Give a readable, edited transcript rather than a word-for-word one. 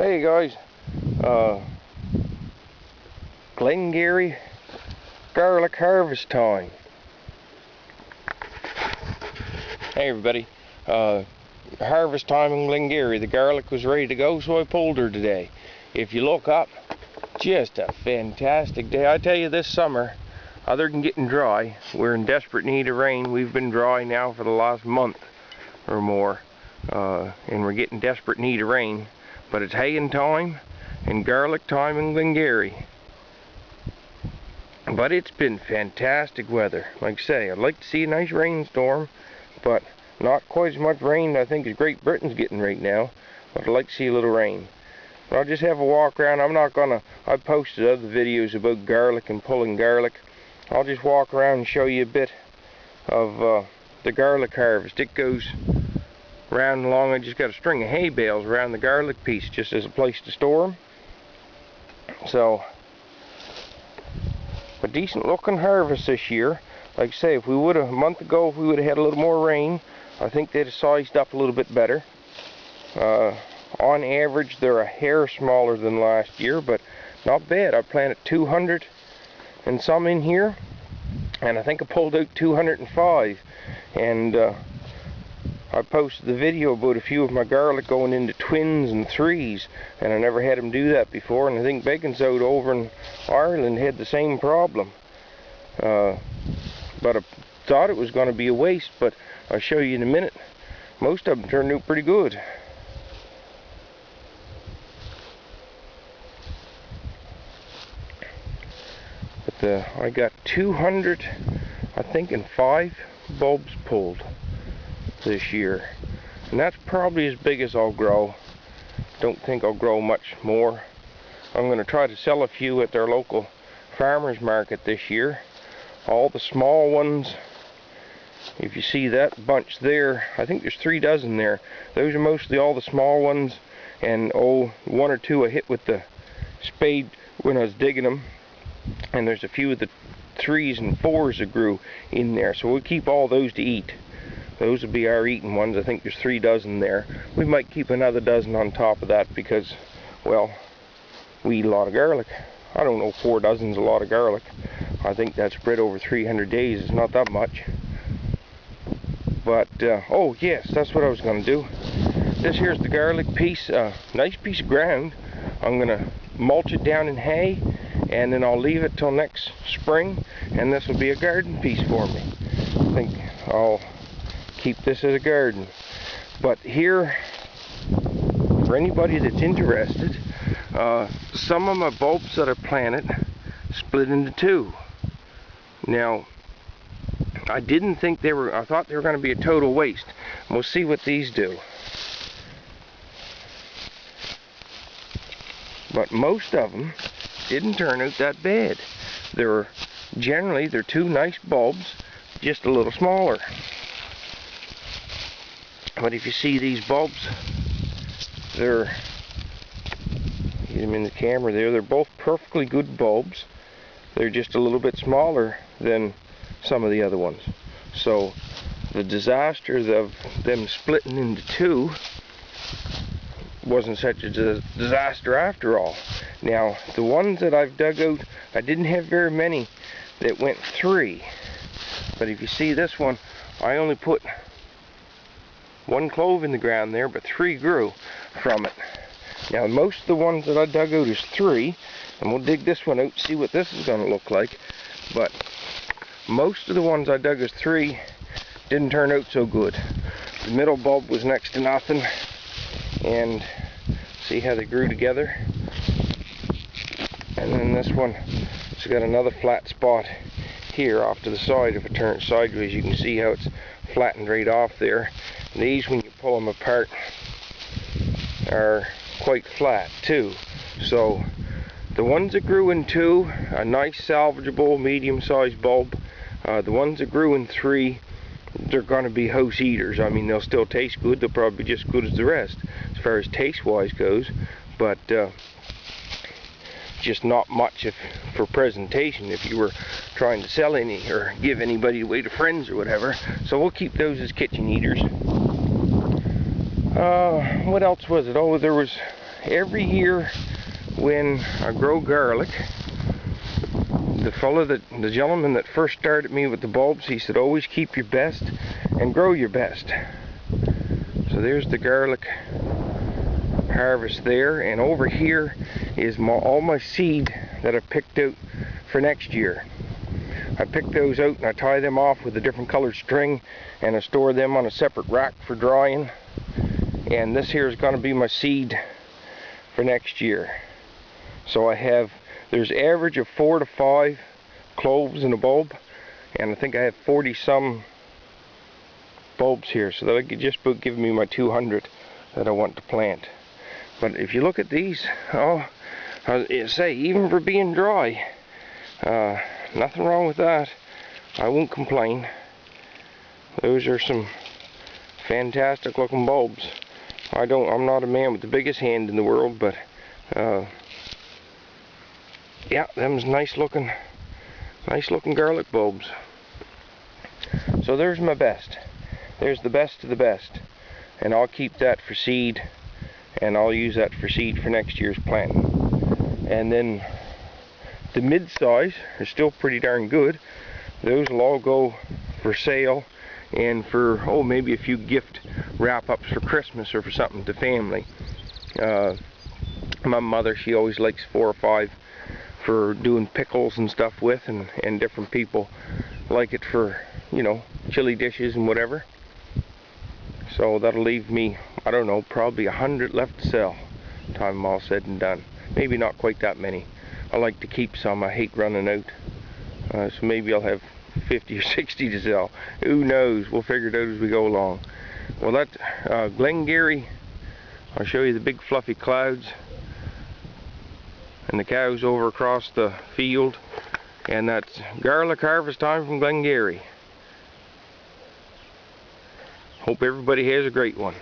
Hey guys, Glengarry garlic harvest time. Hey everybody, harvest time in Glengarry. The garlic was ready to go, so I pulled her today. If you look up, just a fantastic day. I tell you, this summer, other than getting dry, we're in desperate need of rain. We've been dry now for the last month or more, and we're getting desperate need of rain. But it's haying time and garlic time in Glengarry. But it's been fantastic weather. Like I say, I'd like to see a nice rainstorm, but not quite as much rain I think as Great Britain's getting right now. But I'd like to see a little rain. But I'll just have a walk around. I posted other videos about garlic and pulling garlic. I'll just walk around and show you a bit of the garlic harvest. It goes round and along. I just got a string of hay bales around the garlic piece just as a place to store them. So, a decent looking harvest this year. Like I say, if we would have, a month ago, if we would have had a little more rain, I think they'd have sized up a little bit better. On average, they're a hair smaller than last year, but not bad. I planted 200 and some in here, and I think I pulled out 205. And I posted the video about a few of my garlic going into twins and threes, and I never had them do that before. And I think Beckinsale over in Ireland had the same problem. But I thought it was going to be a waste, but I'll show you in a minute. Most of them turned out pretty good. But I got 200, I think, and 5 bulbs pulled this year, and that's probably as big as I'll grow. Don't think I'll grow much more. I'm going to try to sell a few at their local farmers market this year. All the small ones, if you see that bunch there, I think there's 3 dozen there. Those are mostly all the small ones, and 1 or 2 I hit with the spade when I was digging them, and there's a few of the 3s and 4s that grew in there, so we'll keep all those to eat. Those will be our eating ones. I think there's 3 dozen there. We might keep another dozen on top of that because, well, we eat a lot of garlic. I don't know, 4 dozen's a lot of garlic. I think that spread over 300 days is not that much. But, oh yes, that's what I was going to do. This here's the garlic piece. Nice piece of ground. I'm going to mulch it down in hay, and then I'll leave it till next spring, and this will be a garden piece for me. I think I'll keep this as a garden. But here, for anybody that's interested, some of my bulbs that I planted split into 2. Now, I didn't think they were, I thought they were going to be a total waste. We'll see what these do. But most of them didn't turn out that bad. They're 2 nice bulbs, just a little smaller. But if you see these bulbs, get them in the camera there, they're both perfectly good bulbs. They're just a little bit smaller than some of the other ones. So the disaster of them splitting into 2 wasn't such a disaster after all. Now, the ones that I've dug out, I didn't have very many that went 3. But if you see this one, I only put 1 clove in the ground there, but 3 grew from it. Now, most of the ones that I dug out is 3, and we'll dig this one out, see what this is going to look like. But most of the ones I dug as 3 didn't turn out so good. The middle bulb was next to nothing, and see how they grew together. And then this one, it's got another flat spot here off to the side. If I turn it sideways, you can see how it's flattened right off there. And these, when you pull them apart, are quite flat too. So the ones that grew in 2, a nice salvageable medium-sized bulb. The ones that grew in 3, they're going to be house eaters. I mean, they'll still taste good. They'll probably be just as good as the rest as far as taste-wise goes. But just not much for presentation if you were trying to sell any or give anybody away to friends or whatever. So we'll keep those as kitchen eaters. What else was it? Oh, there was every year when I grow garlic, the gentleman that first started me with the bulbs, he said always keep your best and grow your best. So there's the garlic harvest there, and over here is all my seed that I picked out for next year. I pick those out and I tie them off with a different colored string, and I store them on a separate rack for drying. And this here is going to be my seed for next year. So there's average of 4 to 5 cloves in a bulb, and I think I have 40 some bulbs here, so that could just about give me my 200 that I want to plant. But if you look at these, oh, I say, even for being dry, nothing wrong with that. I won't complain. Those are some fantastic looking bulbs. I'm not a man with the biggest hand in the world, but yeah, them's nice looking garlic bulbs. So there's my best. There's the best of the best, and I'll keep that for seed, and I'll use that for seed for next year's planting. And then the mid-size are still pretty darn good. Those will all go for sale and for, oh, maybe a few gift wrap-ups for Christmas or for something to family. My mother, she always likes 4 or 5 for doing pickles and stuff with, and different people like it for, you know, chili dishes and whatever. So that'll leave me, I don't know, probably 100 left to sell, time I'm all said and done. Maybe not quite that many. I like to keep some. I hate running out. So maybe I'll have 50 or 60 to sell. Who knows? We'll figure it out as we go along. Well, that Glengarry, I'll show you the big fluffy clouds and the cows over across the field, and that's garlic harvest time from Glengarry. Hope everybody has a great one.